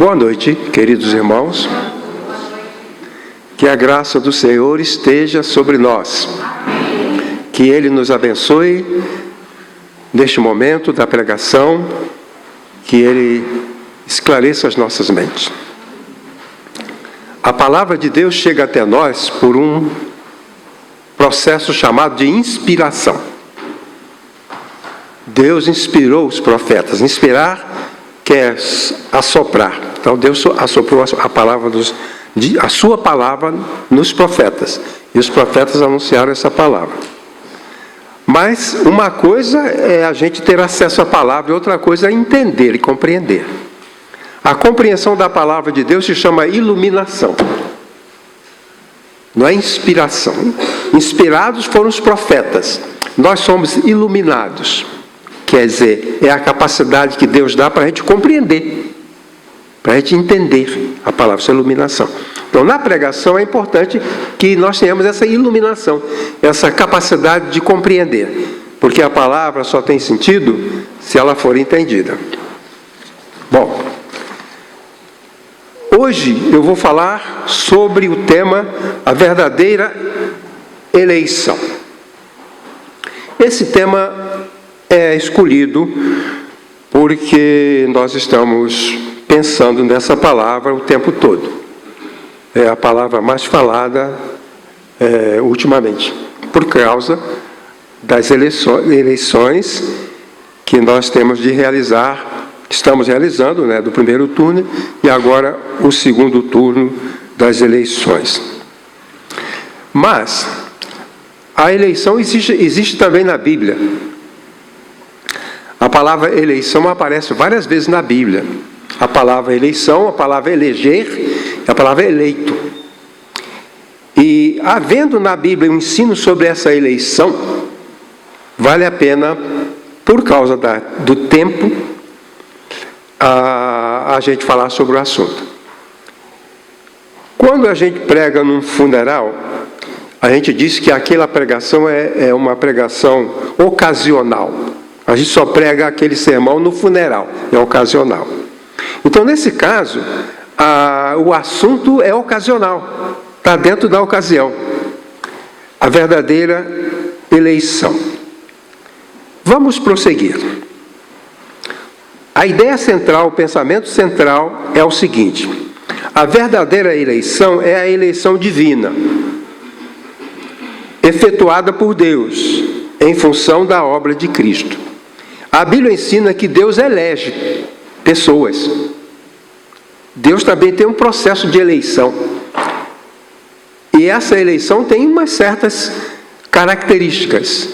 Boa noite, queridos irmãos. Que a graça do Senhor esteja sobre nós. Que Ele nos abençoe neste momento da pregação, que Ele esclareça as nossas mentes. A palavra de Deus chega até nós por um processo chamado de inspiração. Deus inspirou os profetas. Inspirar quer assoprar. Então Deus assoprou a sua palavra nos profetas. E os profetas anunciaram essa palavra. Mas uma coisa é a gente ter acesso à palavra, e outra coisa é entender e compreender. A compreensão da palavra de Deus se chama iluminação. Não é inspiração. Inspirados foram os profetas. Nós somos iluminados. Quer dizer, é a capacidade que Deus dá para a gente compreender, para a gente entender a palavra, essa iluminação. Então, na pregação é importante que nós tenhamos essa iluminação, essa capacidade de compreender, porque a palavra só tem sentido se ela for entendida. Bom, hoje eu vou falar sobre o tema a verdadeira eleição. Esse tema é escolhido porque nós estamos pensando nessa palavra o tempo todo. É a palavra mais falada ultimamente, por causa das eleições que nós temos de realizar, estamos realizando, do primeiro turno, e agora o segundo turno das eleições. Mas a eleição existe também na Bíblia. A palavra eleição aparece várias vezes na Bíblia. A palavra eleição, a palavra eleger e a palavra eleito. E havendo na Bíblia um ensino sobre essa eleição, vale a pena, por causa do tempo, a gente falar sobre o assunto. Quando a gente prega num funeral, a gente diz que aquela pregação é uma pregação ocasional. A gente só prega aquele sermão no funeral, é ocasional. Então, nesse caso, o assunto é ocasional, está dentro da ocasião. A verdadeira eleição. Vamos prosseguir. A ideia central, o pensamento central é o seguinte: a verdadeira eleição é a eleição divina, efetuada por Deus, em função da obra de Cristo. A Bíblia ensina que Deus elege pessoas. Deus também tem um processo de eleição. E essa eleição tem umas certas características.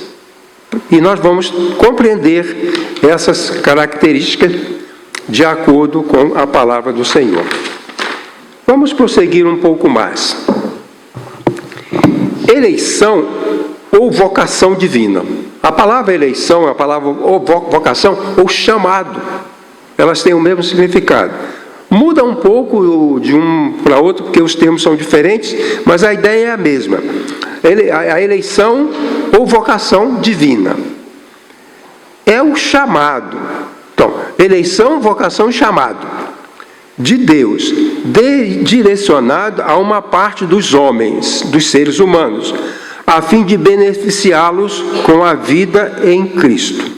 E nós vamos compreender essas características de acordo com a palavra do Senhor. Vamos prosseguir um pouco mais. Eleição ou vocação divina. A palavra eleição, a palavra vocação ou chamado, elas têm o mesmo significado. Muda um pouco de um para outro, porque os termos são diferentes, mas a ideia é a mesma. A eleição ou vocação divina. É o chamado. Então, eleição, vocação e chamado de Deus, direcionado a uma parte dos homens, dos seres humanos, a fim de beneficiá-los com a vida em Cristo.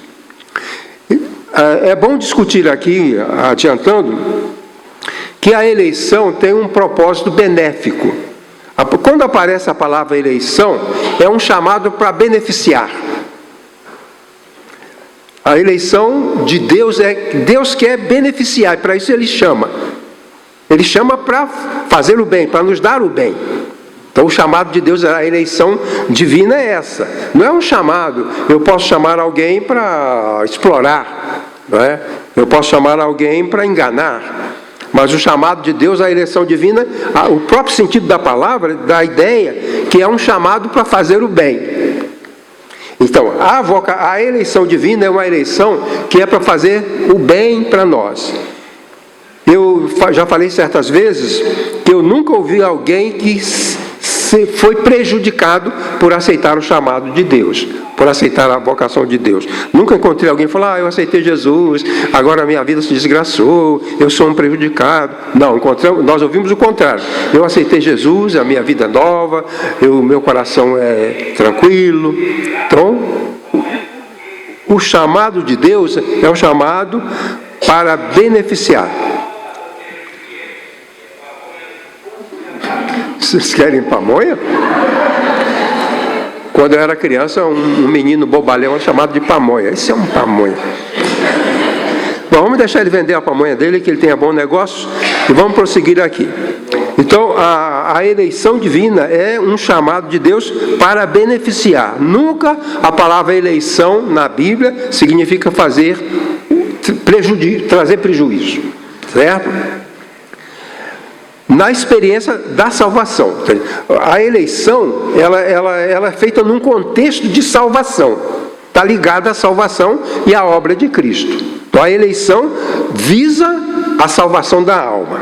É bom discutir aqui, adiantando, que a eleição tem um propósito benéfico. Quando aparece a palavra eleição, é um chamado para beneficiar. A eleição de Deus Deus quer beneficiar, para isso Ele chama. Ele chama para fazer o bem, para nos dar o bem. Então, o chamado de Deus, a eleição divina é essa. Não é um chamado, eu posso chamar alguém para explorar, não é? Eu posso chamar alguém para enganar. Mas o chamado de Deus, a eleição divina, o próprio sentido da palavra, dá a ideia que é um chamado para fazer o bem. Então, a eleição divina é uma eleição que é para fazer o bem para nós. Eu já falei certas vezes que eu nunca ouvi alguém que foi prejudicado por aceitar o chamado de Deus. por aceitar a vocação de Deus. Nunca encontrei alguém que falou, eu aceitei Jesus, agora a minha vida se desgraçou, eu sou um prejudicado. Não, nós ouvimos o contrário. Eu aceitei Jesus, a minha vida é nova, meu coração é tranquilo. Então, o chamado de Deus é um chamado para beneficiar. Vocês querem pamonha? Quando eu era criança, um menino bobalhão chamado de pamonha. Esse é um pamonha. Bom, vamos deixar ele vender a pamonha dele, que ele tenha bom negócio, e vamos prosseguir aqui. Então, a eleição divina é um chamado de Deus para beneficiar. Nunca a palavra eleição na Bíblia significa trazer prejuízo, certo? Na experiência da salvação. A eleição, ela é feita num contexto de salvação. Está ligada à salvação e à obra de Cristo. Então, a eleição visa a salvação da alma.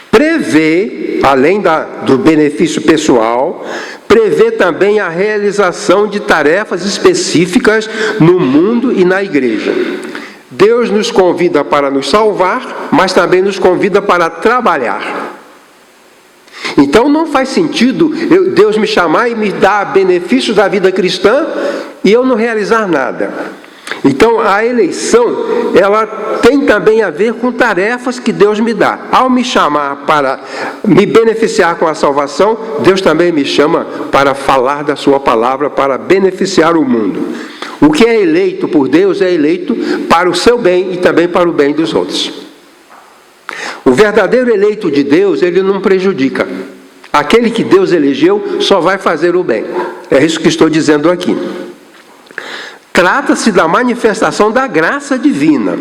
Prevê, além do benefício pessoal, prevê também a realização de tarefas específicas no mundo e na igreja. Deus nos convida para nos salvar, mas também nos convida para trabalhar. Então não faz sentido Deus me chamar e me dar benefícios da vida cristã e eu não realizar nada. Então a eleição, ela tem também a ver com tarefas que Deus me dá. Ao me chamar para me beneficiar com a salvação, Deus também me chama para falar da sua palavra, para beneficiar o mundo. O que é eleito por Deus é eleito para o seu bem e também para o bem dos outros. O verdadeiro eleito de Deus, ele não prejudica. Aquele que Deus elegeu só vai fazer o bem. É isso que estou dizendo aqui. Trata-se da manifestação da graça divina,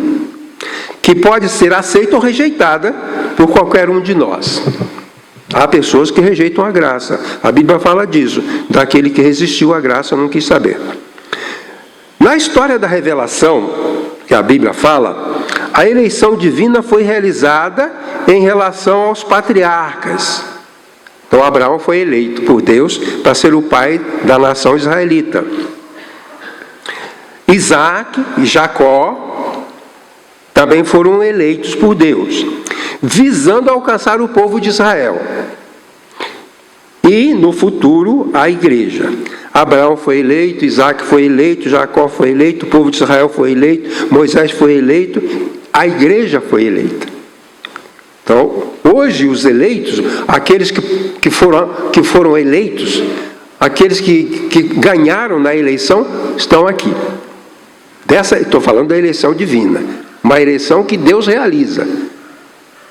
que pode ser aceita ou rejeitada por qualquer um de nós. Há pessoas que rejeitam a graça. A Bíblia fala disso. Daquele que resistiu à graça, não quis saber. Na história da revelação, que a Bíblia fala, a eleição divina foi realizada em relação aos patriarcas. Então Abraão foi eleito por Deus para ser o pai da nação israelita. Isaac e Jacó também foram eleitos por Deus, visando alcançar o povo de Israel. E, no futuro, a igreja. Abraão foi eleito, Isaac foi eleito, Jacó foi eleito, o povo de Israel foi eleito, Moisés foi eleito, a igreja foi eleita. Então, hoje os eleitos, aqueles que foram eleitos, aqueles que ganharam na eleição, estão aqui. Estou falando da eleição divina, uma eleição que Deus realiza.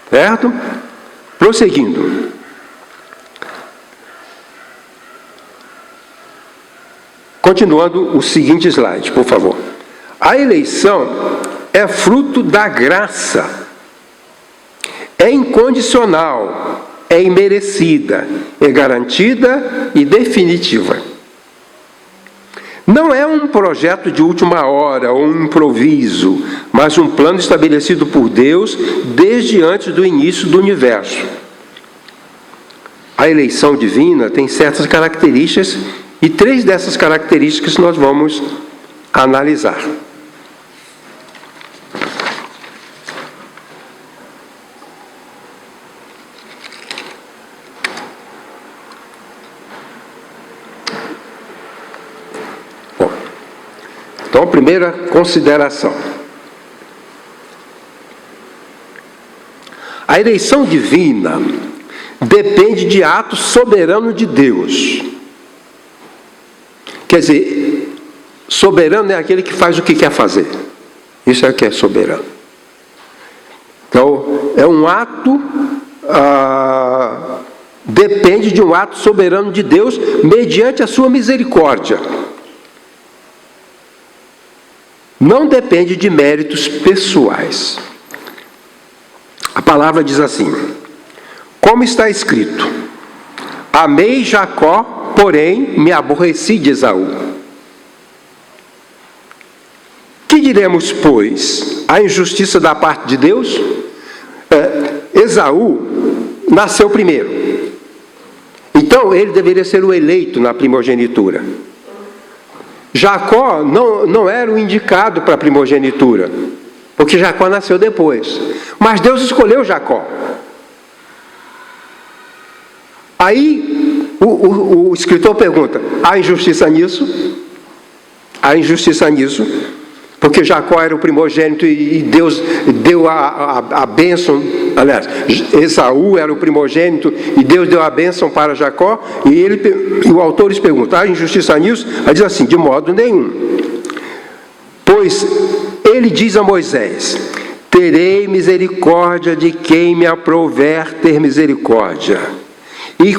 Certo? Prosseguindo. Continuando o seguinte slide, por favor. A eleição é fruto da graça. É incondicional, é imerecida, é garantida e definitiva. Não é um projeto de última hora ou um improviso, mas um plano estabelecido por Deus desde antes do início do universo. A eleição divina tem certas características e 3 dessas características nós vamos analisar. Bom, então a primeira consideração. A eleição divina depende de ato soberano de Deus. Quer dizer, soberano é aquele que faz o que quer fazer. Isso é o que é soberano. Então, é um ato, depende de um ato soberano de Deus, mediante a sua misericórdia. Não depende de méritos pessoais. A palavra diz assim: como está escrito, amei Jacó, porém me aborreci de Esaú. Que diremos, pois? A injustiça da parte de Deus? Esaú nasceu primeiro. Então ele deveria ser o eleito na primogenitura. Jacó não era o indicado para a primogenitura, porque Jacó nasceu depois. Mas Deus escolheu Jacó. Aí o escritor pergunta: há injustiça nisso? Há injustiça nisso? Porque Jacó era o primogênito e Deus deu a bênção. Aliás, Esaú era o primogênito e Deus deu a bênção para Jacó. E o autor lhes pergunta: há injustiça nisso? Aí diz assim: de modo nenhum. Pois ele diz a Moisés: terei misericórdia de quem me aprouver ter misericórdia, e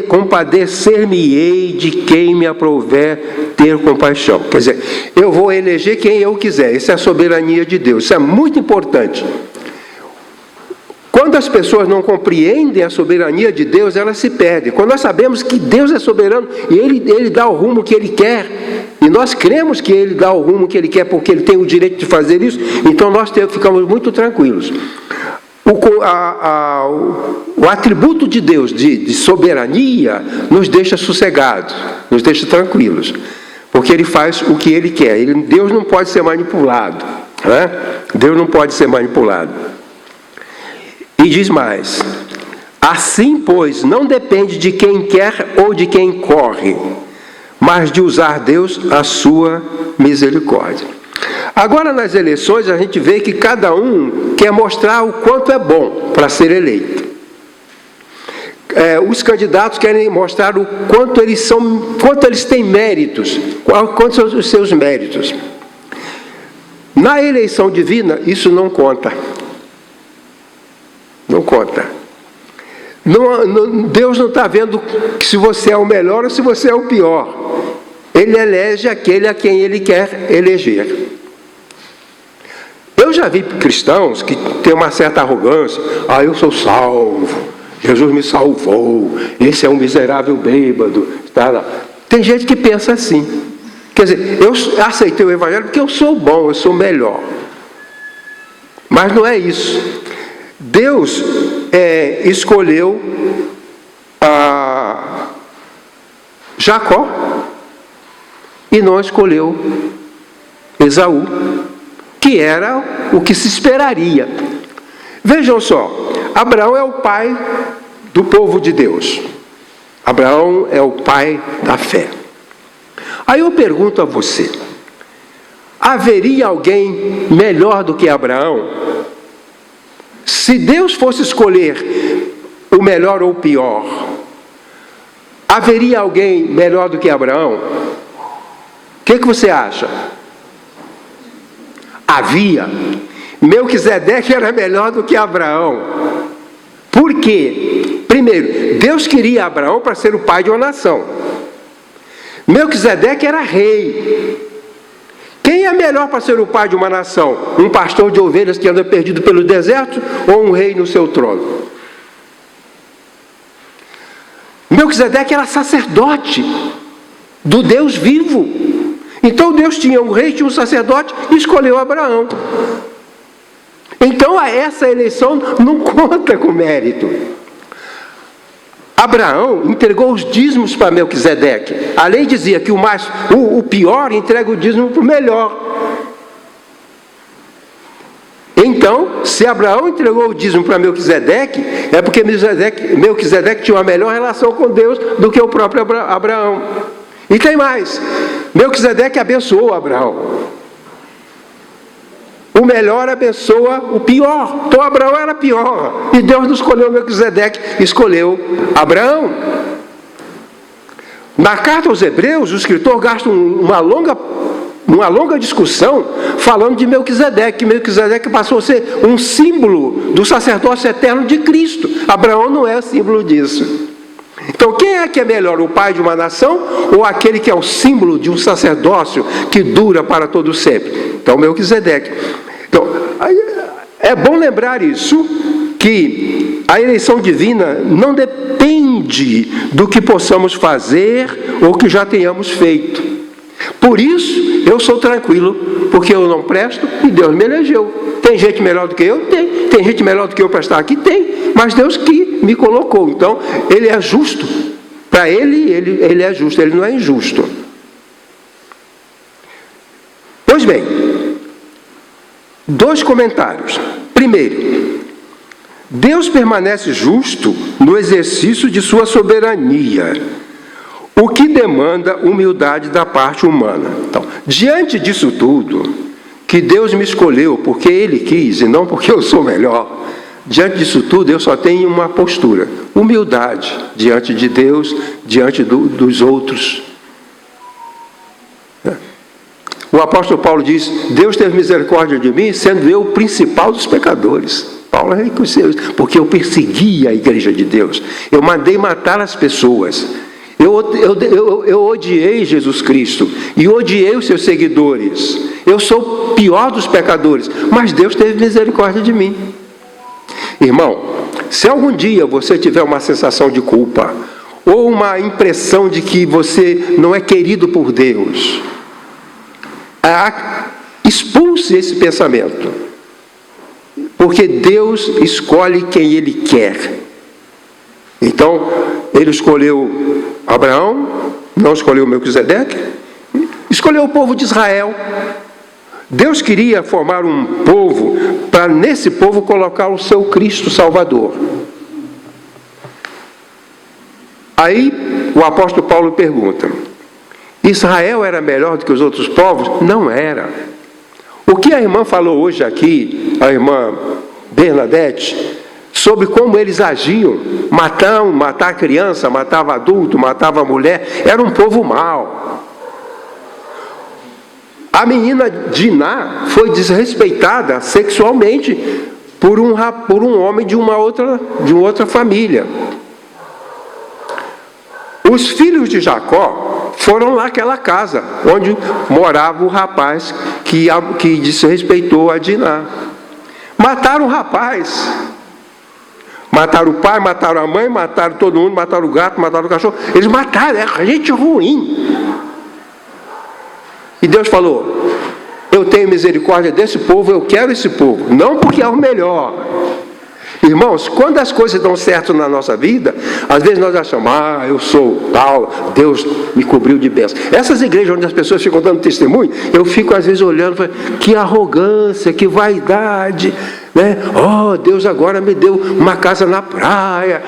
compadecer-me-ei de quem me aprouver ter compaixão. Quer dizer, eu vou eleger quem eu quiser. Isso é a soberania de Deus. Isso é muito importante. Quando as pessoas não compreendem a soberania de Deus, elas se perdem. Quando nós sabemos que Deus é soberano e Ele dá o rumo que Ele quer, e nós cremos que Ele dá o rumo que Ele quer porque Ele tem o direito de fazer isso, então nós ficamos muito tranquilos. O atributo de Deus de soberania nos deixa sossegados, nos deixa tranquilos, porque Ele faz o que Ele quer. Deus não pode ser manipulado, né? Deus não pode ser manipulado. E diz mais: assim, pois, não depende de quem quer ou de quem corre, mas de usar Deus a sua misericórdia. Agora, nas eleições, a gente vê que cada um quer mostrar o quanto é bom para ser eleito. Os candidatos querem mostrar o quanto eles têm méritos, quantos são os seus méritos. Na eleição divina, isso não conta. Não conta. Deus não está vendo se você é o melhor ou se você é o pior. Ele elege aquele a quem Ele quer eleger. Eu já vi cristãos que têm uma certa arrogância. Eu sou salvo, Jesus me salvou, esse é um miserável bêbado. Tem gente que pensa assim. Quer dizer, eu aceitei o Evangelho porque eu sou bom, eu sou melhor. Mas não é isso. Deus escolheu Jacó e não escolheu Esaú, que era o que se esperaria. Vejam só, Abraão é o pai do povo de Deus. Abraão é o pai da fé. Aí eu pergunto a você: haveria alguém melhor do que Abraão? Se Deus fosse escolher o melhor ou o pior, haveria alguém melhor do que Abraão? O que você acha? Havia. Melquisedeque era melhor do que Abraão. Por quê? Primeiro, Deus queria Abraão para ser o pai de uma nação. Melquisedeque era rei. Quem é melhor para ser o pai de uma nação? Um pastor de ovelhas que anda perdido pelo deserto ou um rei no seu trono? Melquisedeque era sacerdote do Deus vivo. Então Deus tinha um rei, tinha um sacerdote e escolheu Abraão. Então essa eleição não conta com mérito. Abraão entregou os dízimos para Melquisedeque. A lei dizia que o pior entrega o dízimo para o melhor. Então, se Abraão entregou o dízimo para Melquisedeque, é porque Melquisedeque tinha uma melhor relação com Deus do que o próprio Abraão. E tem mais: Melquisedeque abençoou Abraão. O melhor abençoa o pior. Então Abraão era pior. E Deus não escolheu Melquisedeque, escolheu Abraão. Na carta aos Hebreus, o escritor gasta uma longa discussão falando de Melquisedeque. Melquisedeque passou a ser um símbolo do sacerdócio eterno de Cristo. Abraão não é símbolo disso. Então, quem é que é melhor, o pai de uma nação ou aquele que é o símbolo de um sacerdócio que dura para todo sempre? Então, Melquisedeque. Então, é bom lembrar isso, que a eleição divina não depende do que possamos fazer ou que já tenhamos feito. Por isso, eu sou tranquilo, porque eu não presto e Deus me elegeu. Tem gente melhor do que eu? Tem. Tem gente melhor do que eu para estar aqui? Tem. Mas Deus que me colocou. Então, Ele é justo. Para Ele é justo, Ele não é injusto. Pois bem, 2 comentários. Primeiro, Deus permanece justo no exercício de sua soberania, o que demanda humildade da parte humana. Então, diante disso tudo, que Deus me escolheu porque Ele quis e não porque eu sou melhor, diante disso tudo eu só tenho uma postura: humildade diante de Deus, diante dos outros. O apóstolo Paulo diz: Deus teve misericórdia de mim, sendo eu o principal dos pecadores. Paulo reconheceu isso, porque eu perseguia a igreja de Deus, eu mandei matar as pessoas, eu odiei Jesus Cristo e odiei os seus seguidores. Eu sou o pior dos pecadores, mas Deus teve misericórdia de mim. Irmão, se algum dia você tiver uma sensação de culpa ou uma impressão de que você não é querido por Deus, expulse esse pensamento, porque Deus escolhe quem Ele quer. Então, Ele escolheu Abraão, não escolheu Melquisedeque, escolheu o povo de Israel. Deus queria formar um povo, para nesse povo colocar o seu Cristo Salvador. Aí o apóstolo Paulo pergunta: Israel era melhor do que os outros povos? Não era. O que a irmã falou hoje aqui, a irmã Bernadette, sobre como eles agiam, matar criança, matava adulto, matava mulher, era um povo mau. A menina Diná foi desrespeitada sexualmente por um homem de uma outra família. Os filhos de Jacó foram lá àquela casa onde morava o rapaz que desrespeitou a Diná. Mataram o rapaz. Mataram o pai, mataram a mãe, mataram todo mundo, mataram o gato, mataram o cachorro. Eles mataram, é gente ruim. E Deus falou: eu tenho misericórdia desse povo, eu quero esse povo, não porque é o melhor. Irmãos, quando as coisas dão certo na nossa vida, às vezes nós achamos: eu sou tal, Deus me cobriu de bênção. Essas igrejas onde as pessoas ficam dando testemunho, eu fico às vezes olhando e falo: que arrogância, que vaidade, né? Deus agora me deu uma casa na praia,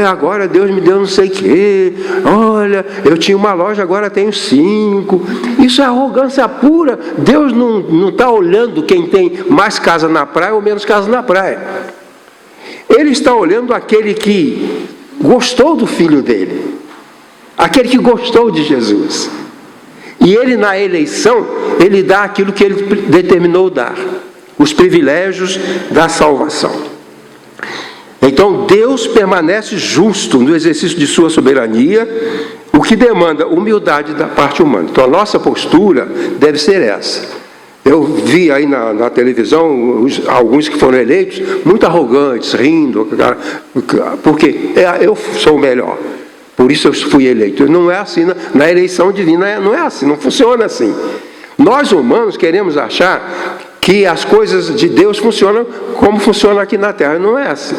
agora Deus me deu não sei o quê, olha, eu tinha uma loja, agora tenho 5. Isso é arrogância pura. Deus não está olhando quem tem mais casa na praia ou menos casa na praia. Ele está olhando aquele que gostou do filho dele, aquele que gostou de Jesus. E ele, na eleição, ele dá aquilo que ele determinou dar, os privilégios da salvação. Então, Deus permanece justo no exercício de sua soberania, o que demanda humildade da parte humana. Então, a nossa postura deve ser essa. Eu vi aí na televisão alguns que foram eleitos muito arrogantes, rindo, porque eu sou o melhor, por isso eu fui eleito. Não é assim, na eleição divina não é assim, não funciona assim. Nós humanos queremos achar que as coisas de Deus funcionam como funciona aqui na terra. Não é assim.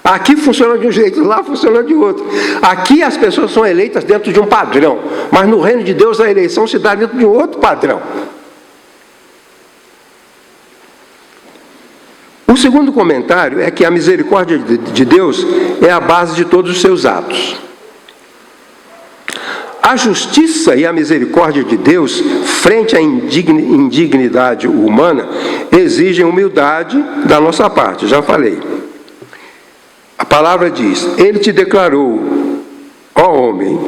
Aqui funciona de um jeito, lá funciona de outro. Aqui as pessoas são eleitas dentro de um padrão, mas no reino de Deus a eleição se dá dentro de um outro padrão. O segundo comentário é que a misericórdia de Deus é a base de todos os seus atos. A justiça e a misericórdia de Deus, frente à indignidade humana, exigem humildade da nossa parte, já falei. A palavra diz: Ele te declarou, ó homem,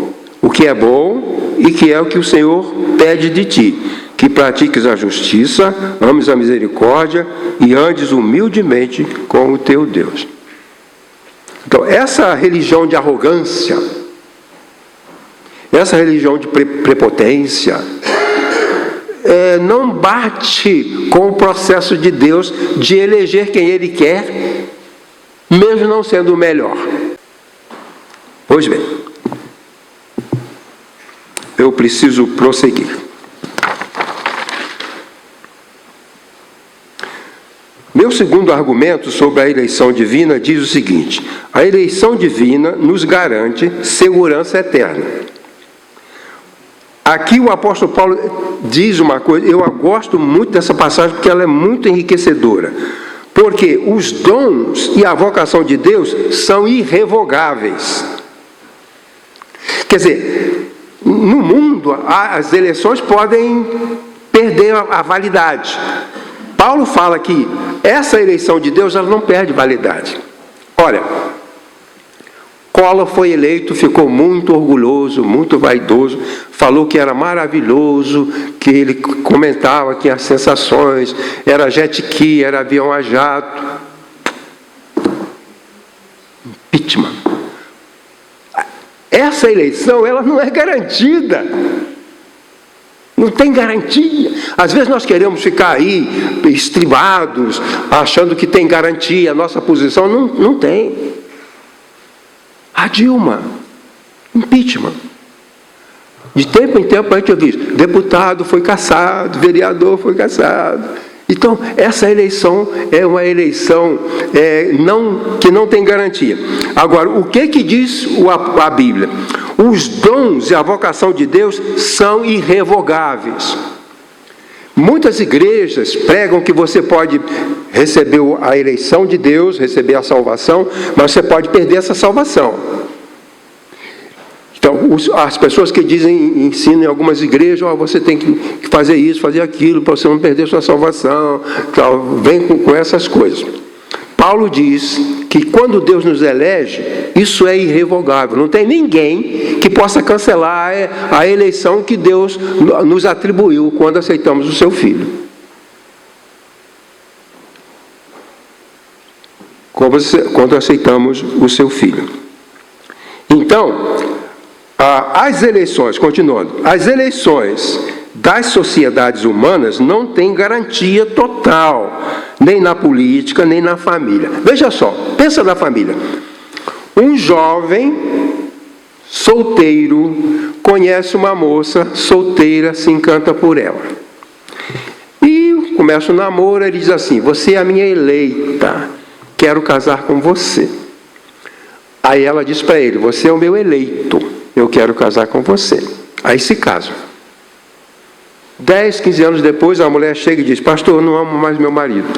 o que é bom e que é o que o Senhor pede de ti, que pratiques a justiça, ames a misericórdia e andes humildemente com o teu Deus. Então, essa religião de arrogância, essa religião de prepotência, não bate com o processo de Deus de eleger quem Ele quer, mesmo não sendo o melhor. Pois bem, eu preciso prosseguir. Meu segundo argumento sobre a eleição divina diz o seguinte: a eleição divina nos garante segurança eterna. Aqui o apóstolo Paulo diz uma coisa, eu gosto muito dessa passagem porque ela é muito enriquecedora. Porque os dons e a vocação de Deus são irrevogáveis. Quer dizer, no mundo as eleições podem perder a validade. Paulo fala que essa eleição de Deus ela não perde validade. Olha, Collor foi eleito, ficou muito orgulhoso, muito vaidoso, falou que era maravilhoso, que ele comentava que as sensações, era jet ski, era avião a jato. Impeachment. Essa eleição, ela não é garantida. Não tem garantia. Às vezes nós queremos ficar aí, estribados, achando que tem garantia, a nossa posição não tem. A Dilma, impeachment. De tempo em tempo a gente ouve isso. Deputado foi cassado, vereador foi cassado. Então, essa eleição é uma eleição que não tem garantia. Agora, o que diz a Bíblia? Os dons e a vocação de Deus são irrevogáveis. Muitas igrejas pregam que você pode receber a eleição de Deus, receber a salvação, mas você pode perder essa salvação. Então, as pessoas que ensinam em algumas igrejas, você tem que fazer isso, fazer aquilo, para você não perder sua salvação, vem com essas coisas. Paulo diz que quando Deus nos elege, isso é irrevogável. Não tem ninguém que possa cancelar a eleição que Deus nos atribuiu quando aceitamos o seu Filho. Quando aceitamos o seu Filho. Então, as eleições, continuando, as eleições das sociedades humanas não têm garantia total, nem na política, nem na família. Veja só, pensa na família. Um jovem solteiro conhece uma moça solteira, se encanta por ela. E começa o namoro, ele diz assim: você é a minha eleita, quero casar com você. Aí ela diz para ele: você é o meu eleito, eu quero casar com você. Aí se casam. 10, 15 anos depois, a mulher chega e diz: pastor, eu não amo mais meu marido.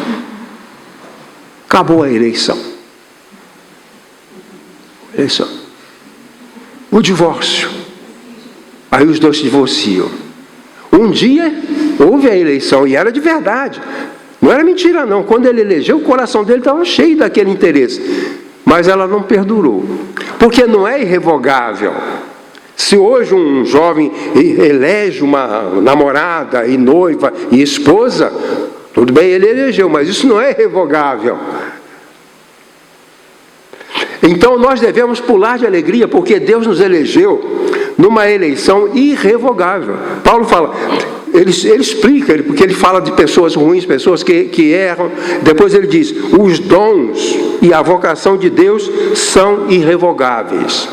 Acabou a eleição. O divórcio. Aí os dois se divorciam. Um dia houve a eleição e era de verdade. Não era mentira não. Quando ele elegeu, o coração dele estava cheio daquele interesse. Mas ela não perdurou. Porque não é irrevogável. Se hoje um jovem elege uma namorada e noiva e esposa, tudo bem, ele elegeu, mas isso não é irrevogável. Então nós devemos pular de alegria, porque Deus nos elegeu numa eleição irrevogável. Paulo fala, ele explica, porque ele fala de pessoas ruins, pessoas que erram. Depois ele diz: os dons e a vocação de Deus são irrevogáveis.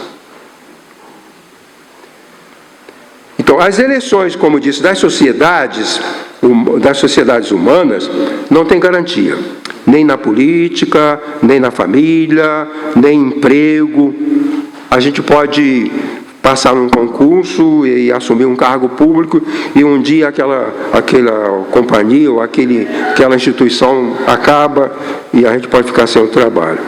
Então, as eleições, como disse, das sociedades humanas, não tem garantia. Nem na política, nem na família, nem em emprego. A gente pode passar num concurso e assumir um cargo público e um dia aquela companhia ou aquela instituição acaba e a gente pode ficar sem o trabalho.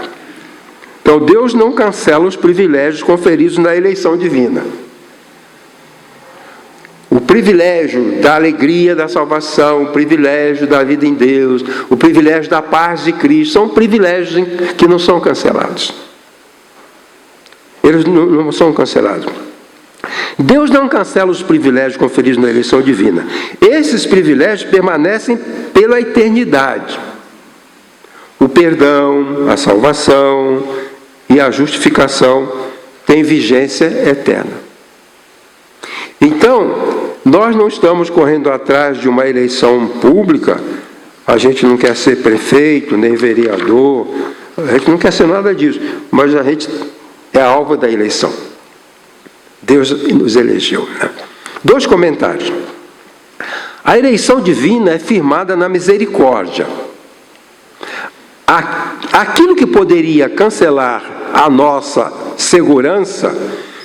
Então, Deus não cancela os privilégios conferidos na eleição divina. O privilégio da alegria da salvação, o privilégio da vida em Deus, o privilégio da paz de Cristo, são privilégios que não são cancelados. Eles não são cancelados. Deus não cancela os privilégios conferidos na eleição divina. Esses privilégios permanecem pela eternidade. O perdão, a salvação e a justificação têm vigência eterna. Então, nós não estamos correndo atrás de uma eleição pública. A gente não quer ser prefeito, nem vereador, a gente não quer ser nada disso, mas a gente é alvo da eleição. Deus nos elegeu. Né? 2 comentários. A eleição divina é firmada na misericórdia. Aquilo que poderia cancelar a nossa segurança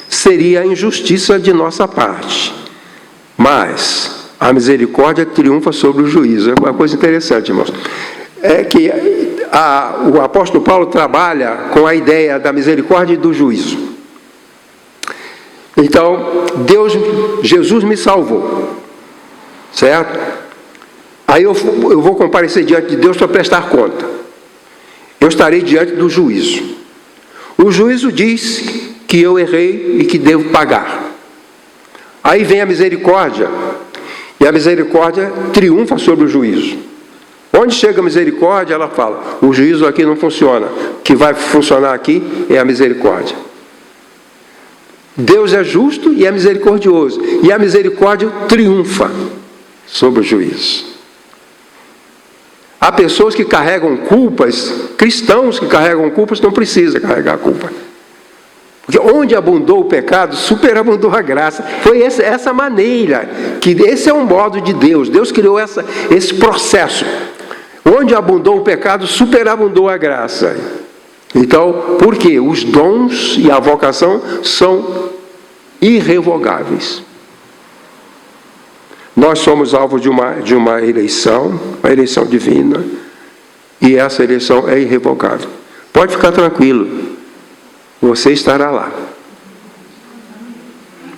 seria a injustiça de nossa parte. Mas a misericórdia triunfa sobre o juízo. É uma coisa interessante, irmãos. É que o apóstolo Paulo trabalha com a ideia da misericórdia e do juízo. Então, Jesus me salvou, certo? Aí eu vou comparecer diante de Deus para prestar conta. Eu estarei diante do juízo. O juízo diz que eu errei e que devo pagar. Aí vem a misericórdia, e a misericórdia triunfa sobre o juízo. Onde chega a misericórdia, ela fala, o juízo aqui não funciona. O que vai funcionar aqui é a misericórdia. Deus é justo e é misericordioso. E a misericórdia triunfa sobre o juízo. Há pessoas que carregam culpas, cristãos que carregam culpas, não precisa carregar culpa. Porque onde abundou o pecado, superabundou a graça. Foi essa maneira, que esse é um modo de Deus. Deus criou esse processo. Onde abundou o pecado, superabundou a graça. Então, por quê? Os dons e a vocação são irrevogáveis. Nós somos alvo de uma eleição, a eleição divina, e essa eleição é irrevogável. Pode ficar tranquilo, você estará lá.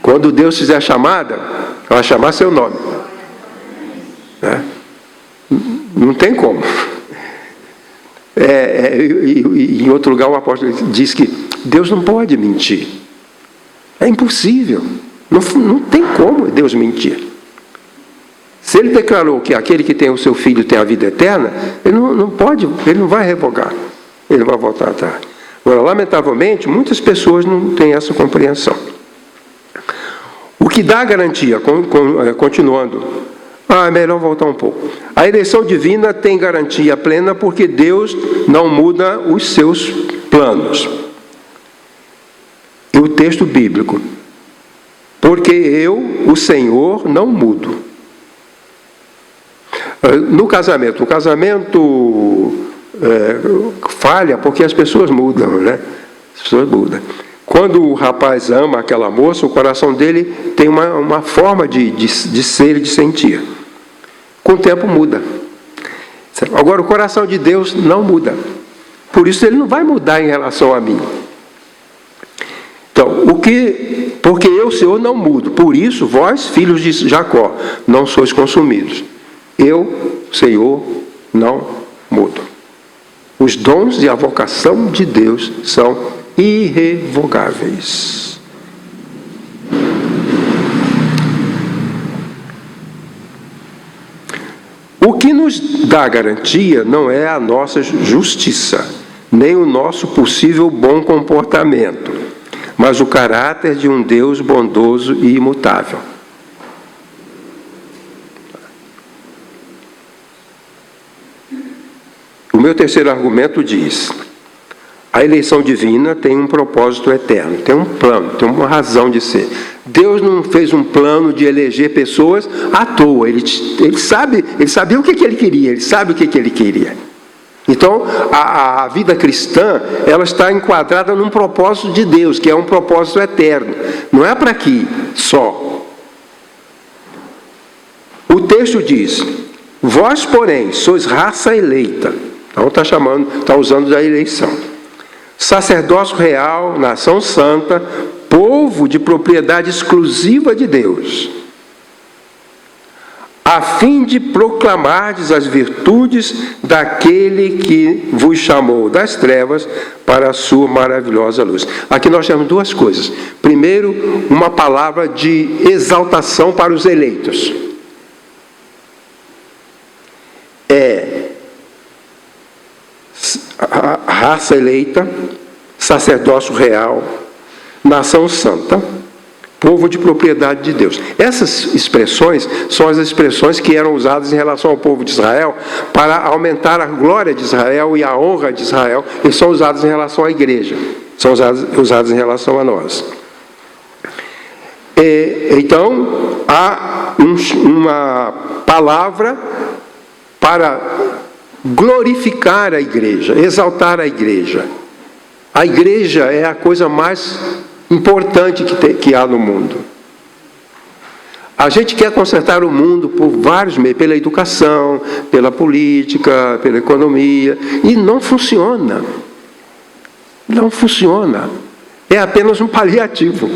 Quando Deus fizer a chamada, vai chamar seu nome. Né? Não tem como. Em outro lugar, o apóstolo diz que Deus não pode mentir. É impossível. Não tem como Deus mentir. Se ele declarou que aquele que tem o seu filho tem a vida eterna, ele não pode, ele não vai revogar. Ele vai voltar atrás. Agora, lamentavelmente, muitas pessoas não têm essa compreensão. O que dá garantia, continuando, é melhor voltar um pouco. A eleição divina tem garantia plena porque Deus não muda os seus planos. E o texto bíblico, porque eu, o Senhor, não mudo. No casamento, o casamento falha porque as pessoas mudam, né? As pessoas mudam. Quando o rapaz ama aquela moça, o coração dele tem uma forma de ser e de sentir. Com o tempo muda. Agora, o coração de Deus não muda. Por isso, ele não vai mudar em relação a mim. Então, porque eu, Senhor, não mudo. Por isso, vós, filhos de Jacó, não sois consumidos. Eu, Senhor, não mudo. Os dons e a vocação de Deus são irrevogáveis. O que nos dá garantia não é a nossa justiça, nem o nosso possível bom comportamento, mas o caráter de um Deus bondoso e imutável. O meu terceiro argumento diz: a eleição divina tem um propósito eterno, tem um plano, tem uma razão de ser. Deus não fez um plano de eleger pessoas à toa. Ele sabia o que ele queria, ele sabe o que ele queria. Então, a vida cristã, ela está enquadrada num propósito de Deus, que é um propósito eterno. Não é para aqui só. O texto diz: vós, porém, sois raça eleita. Então está usando da eleição. Sacerdócio real, nação santa, povo de propriedade exclusiva de Deus, a fim de proclamardes as virtudes daquele que vos chamou das trevas para a sua maravilhosa luz. Aqui nós temos duas coisas. Primeiro, uma palavra de exaltação para os eleitos. A raça eleita, sacerdócio real, nação santa, povo de propriedade de Deus. Essas expressões são as expressões que eram usadas em relação ao povo de Israel para aumentar a glória de Israel e a honra de Israel, e são usadas em relação à igreja, são usadas em relação a nós. Então, há uma palavra para glorificar a igreja, exaltar a igreja. A igreja é a coisa mais importante que há no mundo. A gente quer consertar o mundo por vários meios, pela educação, pela política, pela economia, e não funciona. Não funciona. É apenas um paliativo.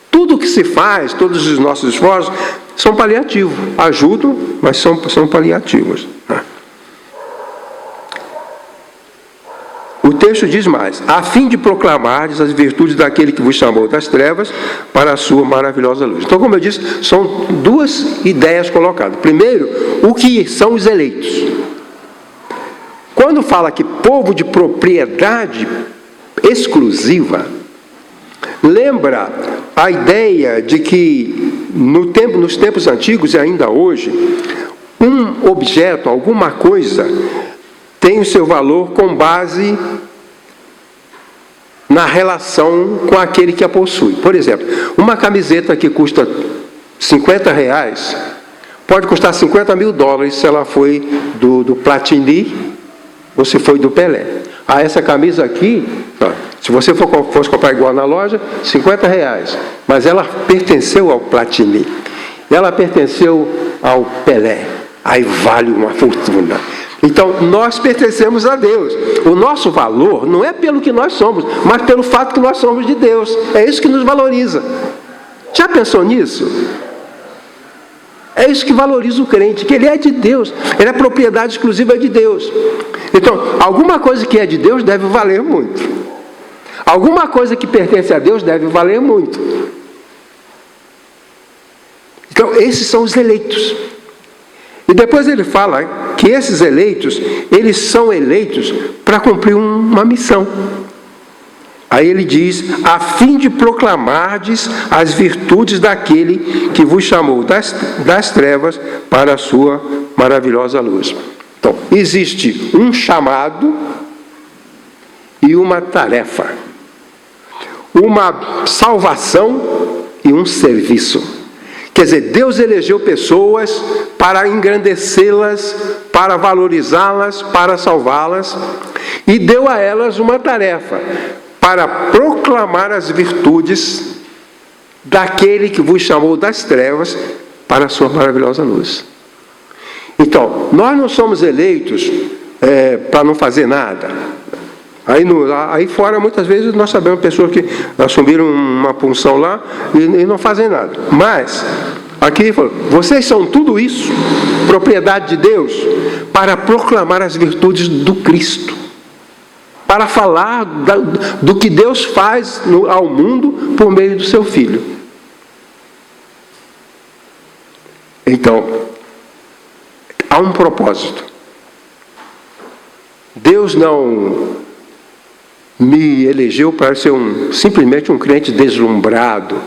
Tudo que se faz, todos os nossos esforços, são paliativos. Ajudam, mas são paliativos. O texto diz mais: a fim de proclamardes as virtudes daquele que vos chamou das trevas para a sua maravilhosa luz. Então, como eu disse, são duas ideias colocadas. Primeiro, o que são os eleitos. Quando fala que povo de propriedade exclusiva, lembra a ideia de que nos tempos antigos e ainda hoje, um objeto, alguma coisa, tem o seu valor com base na relação com aquele que a possui. Por exemplo, uma camiseta que custa R$50 pode custar $50.000 se ela foi do Platini ou se foi do Pelé. Essa camisa aqui, se você fosse comprar igual na loja, R$50, mas ela pertenceu ao Platini, ela pertenceu ao Pelé, aí vale uma fortuna. Então, nós pertencemos a Deus. O nosso valor não é pelo que nós somos, mas pelo fato que nós somos de Deus. É isso que nos valoriza. Já pensou nisso? É isso que valoriza o crente, que ele é de Deus. Ele é propriedade exclusiva de Deus. Então, alguma coisa que é de Deus deve valer muito. Alguma coisa que pertence a Deus deve valer muito. Então, esses são os eleitos. E depois ele fala que esses eleitos, eles são eleitos para cumprir uma missão. Aí ele diz: a fim de proclamardes as virtudes daquele que vos chamou das trevas para a sua maravilhosa luz. Então, existe um chamado e uma tarefa. Uma salvação e um serviço. Quer dizer, Deus elegeu pessoas para engrandecê-las, para valorizá-las, para salvá-las, e deu a elas uma tarefa, para proclamar as virtudes daquele que vos chamou das trevas para a sua maravilhosa luz. Então, nós não somos eleitos para não fazer nada. Aí fora, muitas vezes, nós sabemos pessoas que assumiram uma função lá e não fazem nada. Mas, aqui ele falou: vocês são tudo isso, propriedade de Deus, para proclamar as virtudes do Cristo. Para falar do que Deus faz ao mundo por meio do seu Filho. Então, há um propósito. Deus não me elegeu para ser simplesmente um crente deslumbrado,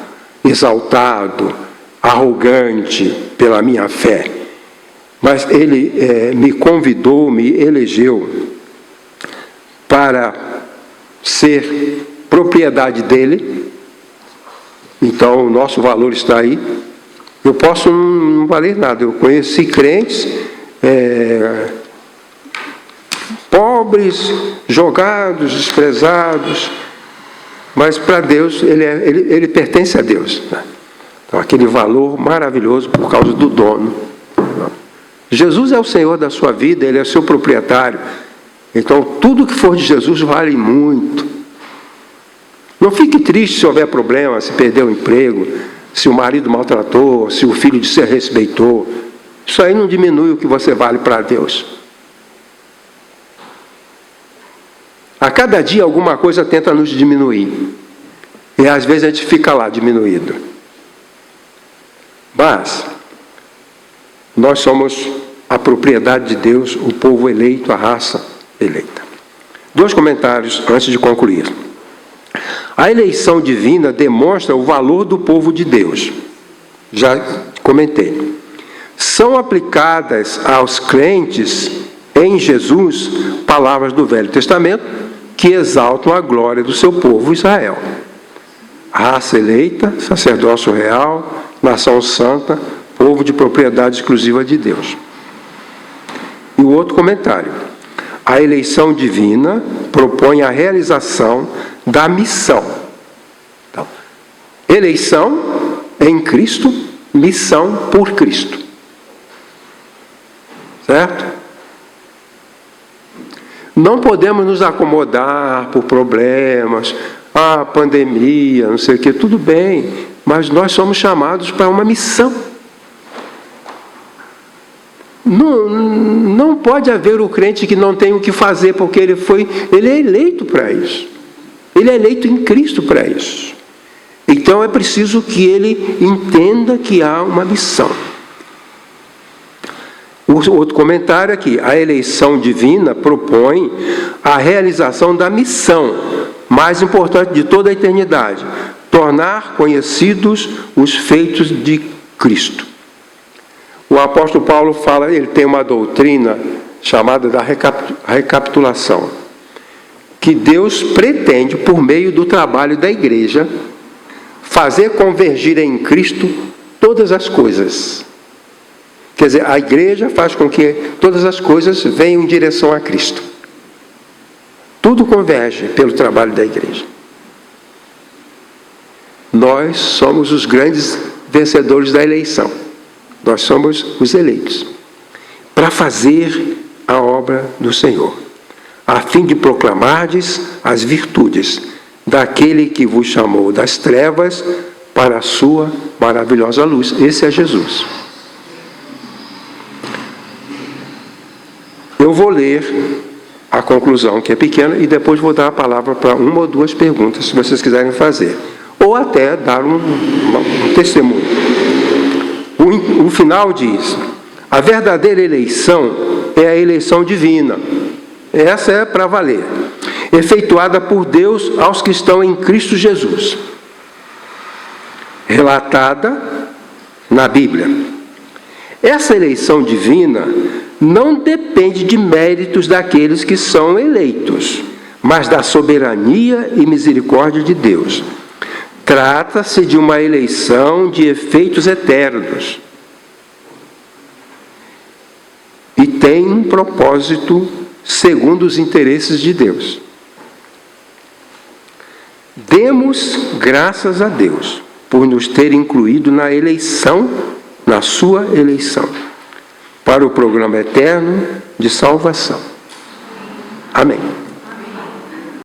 exaltado, arrogante pela minha fé. Mas Ele me convidou, me elegeu para ser propriedade dEle. Então o nosso valor está aí. Eu posso não valer nada. Eu conheci crentes pobres, jogados, desprezados, mas para Deus, ele pertence a Deus. Então, aquele valor maravilhoso por causa do dono. Jesus é o Senhor da sua vida, Ele é o seu proprietário. Então, tudo que for de Jesus vale muito. Não fique triste se houver problema, se perder o emprego, se o marido maltratou, se o filho desrespeitou. Isso aí não diminui o que você vale para Deus. A cada dia alguma coisa tenta nos diminuir. E às vezes a gente fica lá diminuído. Mas nós somos a propriedade de Deus, o povo eleito, a raça eleita. 2 comentários antes de concluir. A eleição divina demonstra o valor do povo de Deus. Já comentei. São aplicadas aos crentes em Jesus palavras do Velho Testamento que exaltam a glória do seu povo Israel. Raça eleita, sacerdócio real, nação santa, povo de propriedade exclusiva de Deus. E o outro comentário. A eleição divina propõe a realização da missão. Então, eleição em Cristo missão por Cristo. Certo? Não podemos nos acomodar por problemas, pandemia, não sei o que, tudo bem, mas nós somos chamados para uma missão. Não pode haver o crente que não tem o que fazer, porque ele é eleito para isso. Ele é eleito em Cristo para isso. Então é preciso que ele entenda que há uma missão. O outro comentário aqui: a eleição divina propõe a realização da missão mais importante de toda a eternidade: tornar conhecidos os feitos de Cristo. O apóstolo Paulo fala, ele tem uma doutrina chamada da recapitulação, que Deus pretende, por meio do trabalho da igreja, fazer convergir em Cristo todas as coisas. Quer dizer, a igreja faz com que todas as coisas venham em direção a Cristo. Tudo converge pelo trabalho da igreja. Nós somos os grandes vencedores da eleição. Nós somos os eleitos para fazer a obra do Senhor, a fim de proclamardes as virtudes daquele que vos chamou das trevas para a sua maravilhosa luz. Esse é Jesus. Eu vou ler a conclusão, que é pequena, e depois vou dar a palavra para uma ou duas perguntas, se vocês quiserem fazer, ou até dar um testemunho. O final diz: a verdadeira eleição é a eleição divina. Essa é para valer, efetuada por Deus aos que estão em Cristo Jesus, relatada na Bíblia. Essa eleição divina não depende de méritos daqueles que são eleitos, mas da soberania e misericórdia de Deus. Trata-se de uma eleição de efeitos eternos e tem um propósito segundo os interesses de Deus. Demos graças a Deus por nos ter incluído na eleição, na sua eleição, para o programa eterno de salvação. Amém.